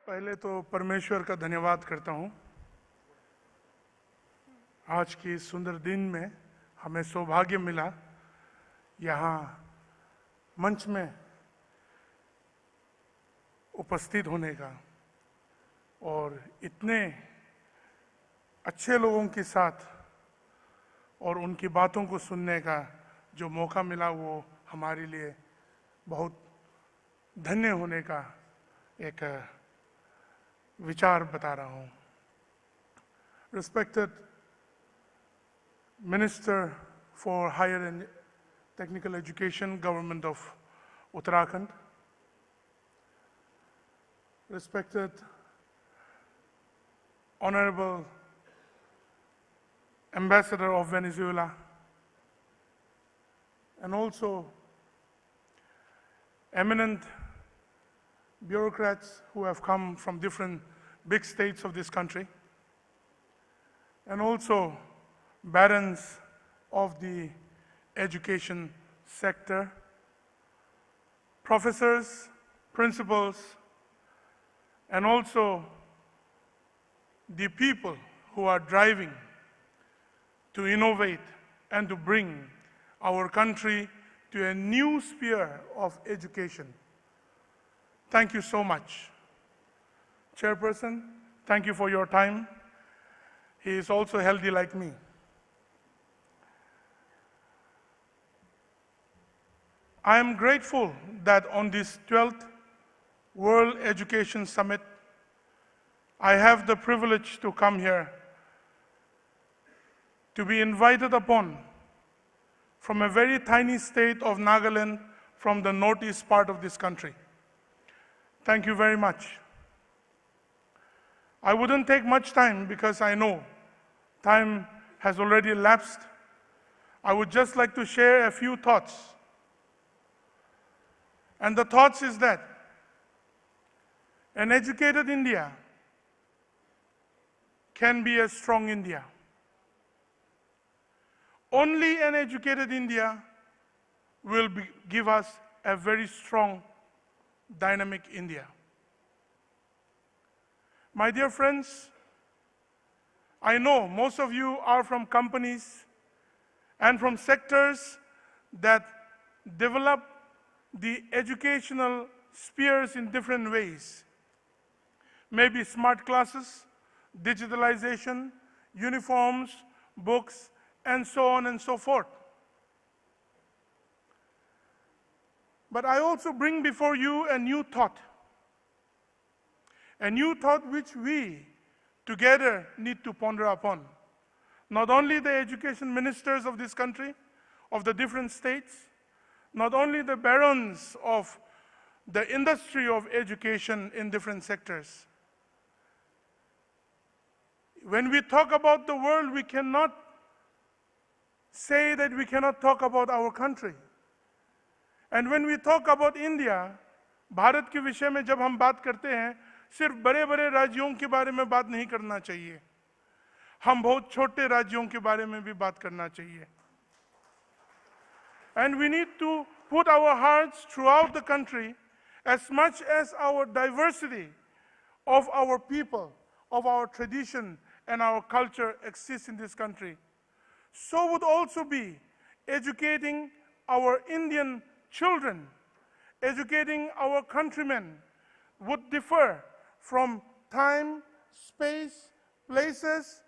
पहले तो परमेश्वर का धन्यवाद करता हूँ। आज की सुंदर दिन में हमें सौभाग्य मिला यहाँ मंच में उपस्थित होने का और इतने अच्छे लोगों के साथ और उनकी बातों को सुनने का जो मौका मिला वो हमारे लिए बहुत धन्य होने का एक विचार बता रहा हूँ। Respected Minister for Higher and Technical Education, Government of Uttarakhand, respected Honorable Ambassador of Venezuela, and also eminent bureaucrats who have come from different big states of this country, and also barons of the education sector, professors, principals, and also the people who are driving to innovate and to bring our country to a new sphere of education. Thank you so much. Chairperson, thank you for your time. He is also healthy like me. I am grateful that on this 12th World Education Summit, I have the privilege to come here to be invited upon from a very tiny state of Nagaland from the northeast part of this country. Thank you very much. I wouldn't take much time because I know time has already elapsed. I would just like to share a few thoughts. And the thoughts is that an educated India can be a strong India. Only an educated India will give us a very strong, dynamic India. My dear friends, I know most of you are from companies and from sectors that develop the educational spheres in different ways. Maybe smart classes, digitalization, uniforms, books, and so on and so forth. But I also bring before you a new thought which we together need to ponder upon. Not only the education ministers of this country, of the different states, not only the barons of the industry of education in different sectors. When we talk about the world, we cannot say that we cannot talk about our country. And when we talk about India, Bharat के विषय में जब हम बात करते हैं, सिर्फ बड़े बड़े राज्यों के बारे में बात नहीं करना चाहिए, हम बहुत छोटे राज्यों के बारे में भी बात करना चाहिए. And we need to put our hearts throughout the country as much as our diversity of our people, of our tradition and our culture exists in this country. So would also be educating our Indian children, educating our countrymen would differ from time, space, places,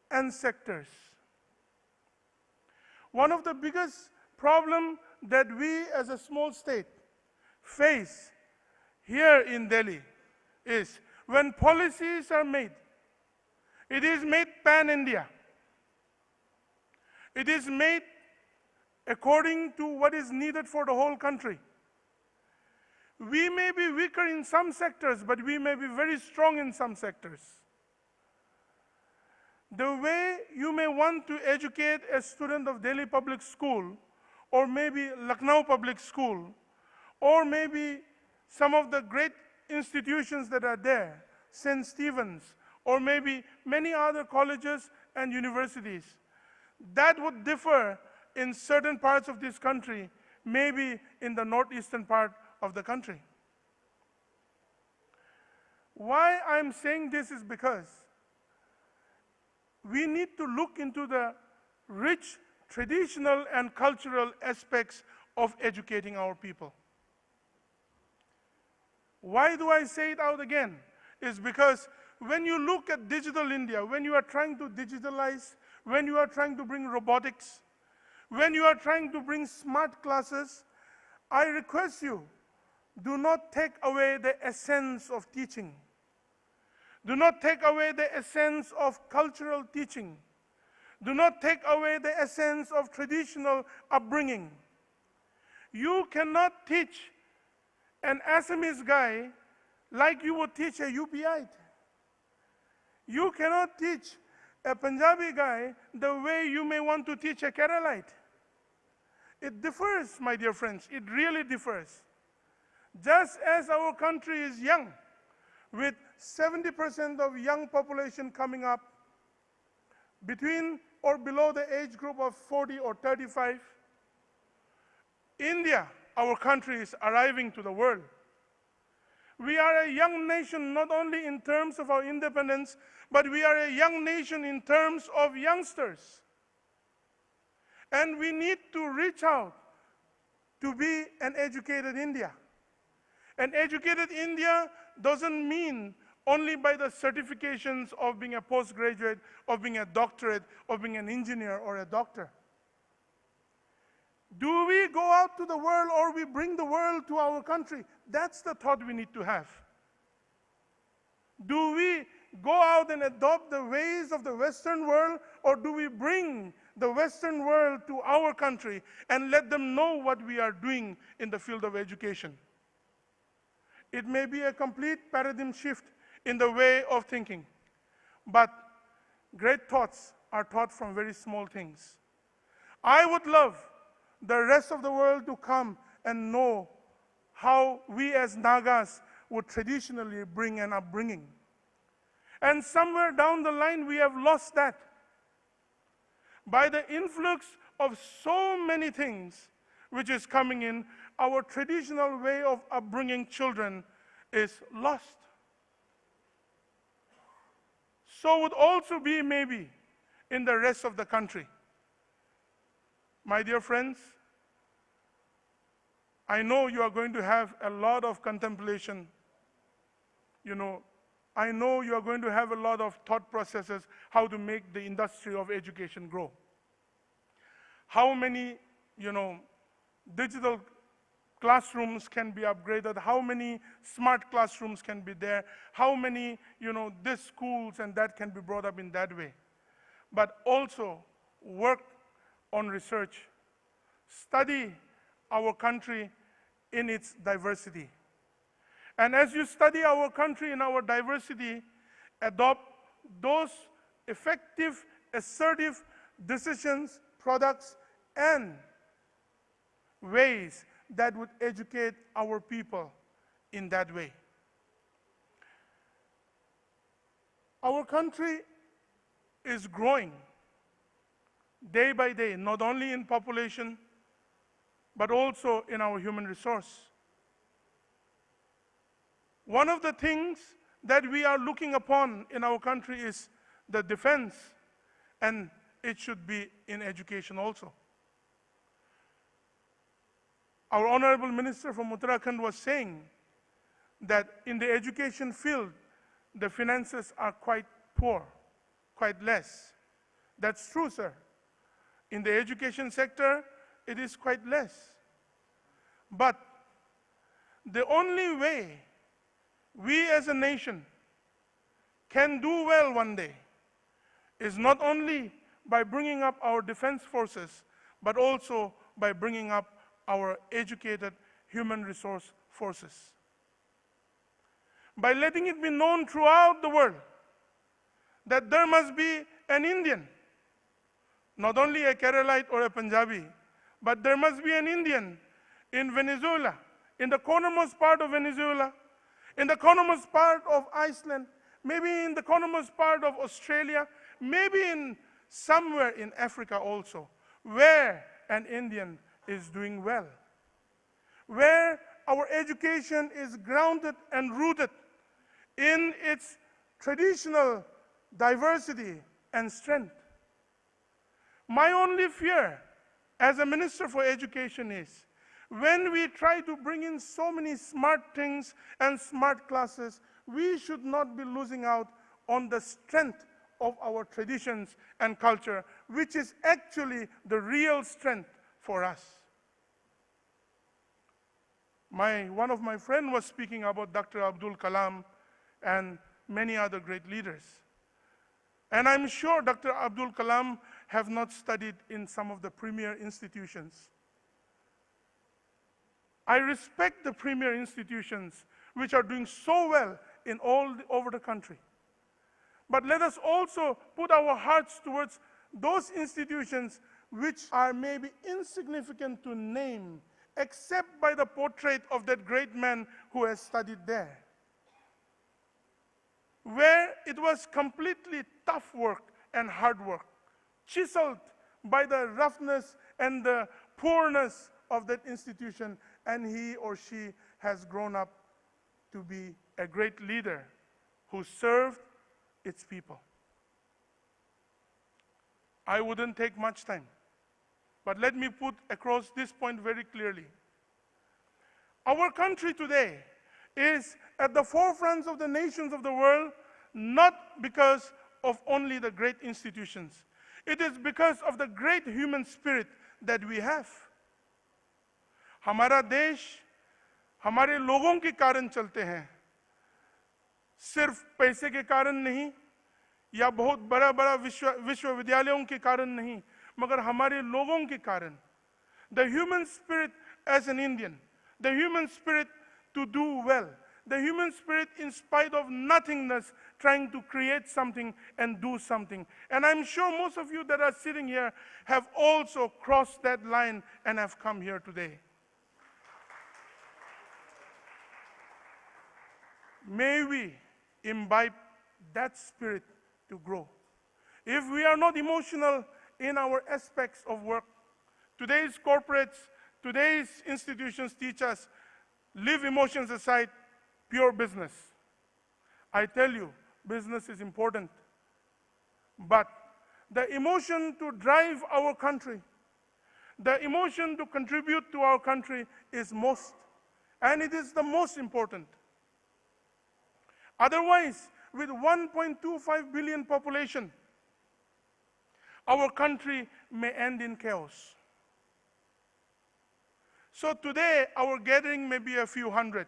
and sectors. One of the biggest problems that we as a small state face here in Delhi is when policies are made, it is made pan-India. It is made according to what is needed for the whole country. We may be weaker in some sectors, but we may be very strong in some sectors. The way you may want to educate a student of Delhi Public School, or maybe Lucknow Public School, or maybe some of the great institutions that are there, St. Stephen's, or maybe many other colleges and universities, that would differ in certain parts of this country, maybe in the northeastern part of the country. Why I'm saying this is because we need to look into the rich traditional and cultural aspects of educating our people. Why do I say it out again? Is because when you look at digital India, when you are trying to digitalize, when you are trying to bring robotics, when you are trying to bring smart classes, I request you, do not take away the essence of teaching. Do not take away the essence of cultural teaching. Do not take away the essence of traditional upbringing. You cannot teach an Assamese guy like you would teach a UPite. You cannot teach a Punjabi guy the way you may want to teach a Keralite. It differs, my dear friends. It really differs. Just as our country is young, with 70% of young population coming up between or below the age group of 40 or 35, India, our country, is arriving to the world. We are a young nation not only in terms of our independence, but we are a young nation in terms of youngsters. And we need to reach out to be an educated India. An educated India doesn't mean only by the certifications of being a postgraduate, of being a doctorate, of being an engineer or a doctor. Do we go out to the world or we bring the world to our country? That's the thought we need to have. Do we go out and adopt the ways of the Western world, or do we bring the Western world to our country and let them know what we are doing in the field of education? It may be a complete paradigm shift in the way of thinking, but great thoughts are taught from very small things. I would love the rest of the world to come and know how we as Nagas would traditionally bring an upbringing. And somewhere down the line, we have lost that. By the influx of so many things which is coming in, our traditional way of upbringing children is lost. So would also be maybe in the rest of the country. My dear friends, I know you are going to have a lot of contemplation. I know you are going to have a lot of thought processes how to make the industry of education grow. How many, digital classrooms can be upgraded, how many smart classrooms can be there, how many, this schools and that can be brought up in that way. But also work on research. Study our country in its diversity. And as you study our country in our diversity, adopt those effective, assertive decisions, products, and ways that would educate our people in that way. Our country is growing day by day, not only in population, but also in our human resource. One of the things that we are looking upon in our country is the defense, and it should be in education also. Our Honorable Minister from Uttarakhand was saying that in the education field, the finances are quite poor, quite less. That's true, sir. In the education sector, it is quite less. But the only way we as a nation can do well one day is not only by bringing up our defense forces, but also by bringing up our educated human resource forces. By letting it be known throughout the world that there must be an Indian, not only a Keralite or a Punjabi, but there must be an Indian in Venezuela, in the cornermost part of Venezuela, in the cornermost part of Iceland, maybe in the cornermost part of Australia, maybe in somewhere in Africa also, where an Indian is doing well, where our education is grounded and rooted in its traditional diversity and strength. My only fear as a Minister for Education is when we try to bring in so many smart things and smart classes, we should not be losing out on the strength of our traditions and culture, which is actually the real strength for us. One of my friends was speaking about Dr. Abdul Kalam and many other great leaders. And I'm sure Dr. Abdul Kalam have not studied in some of the premier institutions. I respect the premier institutions which are doing so well in over the country. But let us also put our hearts towards those institutions which are maybe insignificant to name, except by the portrait of that great man who has studied there, where it was completely tough work and hard work, chiseled by the roughness and the poorness of that institution, and he or she has grown up to be a great leader who served its people. I wouldn't take much time, but let me put across this point very clearly. Our country today is at the forefront of the nations of the world, not because of only the great institutions. It is because of the great human spirit that we have. हमारा देश हमारे लोगों के कारण चलते हैं, सिर्फ पैसे के कारण नहीं या बहुत बड़ा बड़ा विश्वविद्यालयों के कारण नहीं, मगर हमारे लोगों के कारण. The human spirit as an Indian, the human spirit to do well, the human spirit in spite of nothingness trying to create something and do something. And I'm sure most of you that are sitting here have also crossed that line and have come here today. May we imbibe that spirit to grow. If we are not emotional in our aspects of work, today's corporates, today's institutions teach us, leave emotions aside, pure business. I tell you, business is important. But the emotion to drive our country, the emotion to contribute to our country is most, and it is the most important. Otherwise, with 1.25 billion population, our country may end in chaos. So today, our gathering may be a few hundred.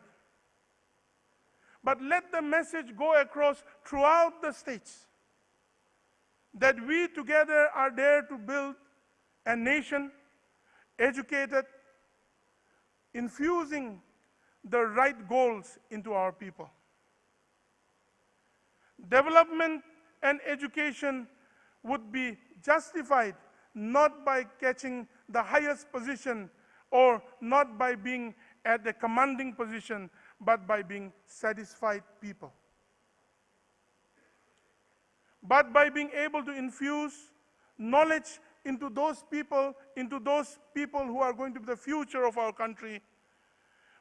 But let the message go across throughout the states that we together are there to build a nation educated, infusing the right goals into our people. Development and education would be justified not by catching the highest position or not by being at the commanding position, but by being satisfied people. But by being able to infuse knowledge into those people who are going to be the future of our country,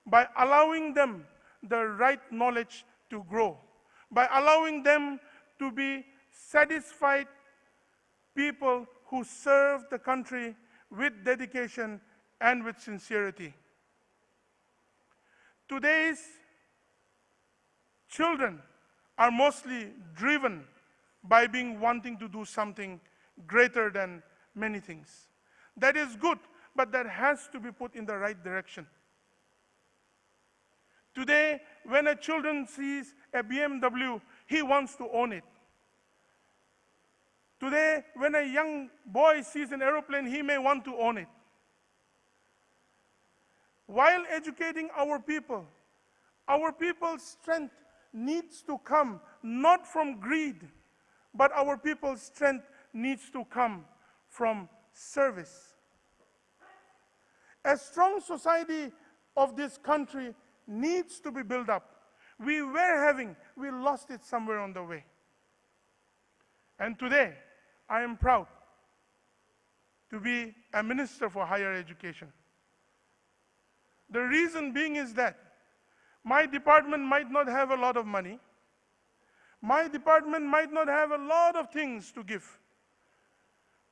by allowing them the right knowledge to grow, by allowing them to be satisfied people who serve the country with dedication and with sincerity. Today's children are mostly driven by wanting to do something greater than many things. That is good, but that has to be put in the right direction. Today, when a child sees a BMW, he wants to own it. Today, when a young boy sees an aeroplane, he may want to own it. While educating our people's strength needs to come not from greed, but our people's strength needs to come from service. A strong society of this country needs to be built up. We lost it somewhere on the way. And today, I am proud to be a minister for higher education. The reason being is that my department might not have a lot of money, My department might not have a lot of things to give,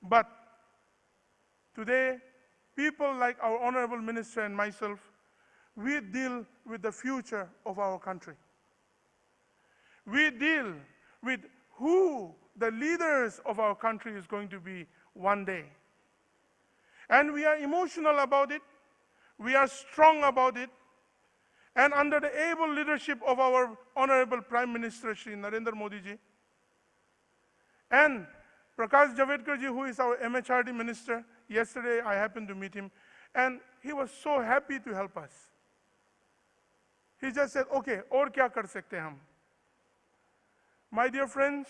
but today, people like our Honorable Minister and myself, we deal with the future of our country. We deal with who the leaders of our country is going to be one day. And we are emotional about it. We are strong about it. And under the able leadership of our Honorable Prime Minister, Shri Narendra Modi ji, and Prakash Javadekar ji, who is our MHRD Minister, yesterday I happened to meet him, and he was so happy to help us. He just said, okay, और क्या कर सकते हैं हम? My dear friends,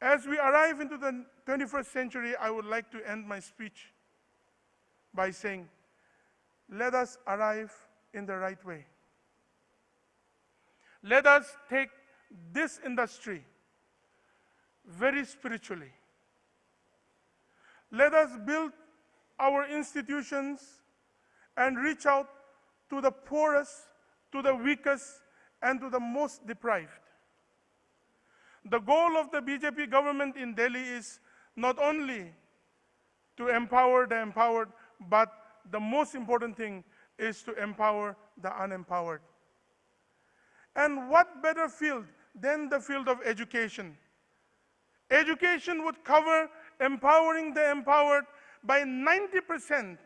as we arrive into the 21st century, I would like to end my speech by saying, let us arrive in the right way. Let us take this industry very spiritually. Let us build our institutions and reach out to the poorest, to the weakest, and to the most deprived. The goal of the BJP government in Delhi is not only to empower the empowered, but the most important thing is to empower the unempowered. And what better field than the field of education? Education would cover empowering the empowered by 90%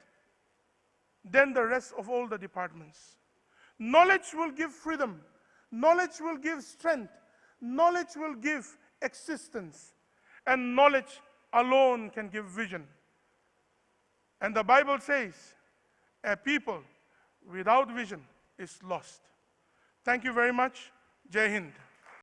than the rest of all the departments. Knowledge will give freedom. Knowledge will give strength. Knowledge will give existence. And knowledge alone can give vision. And the Bible says, a people without vision is lost. Thank you very much. Jai Hind.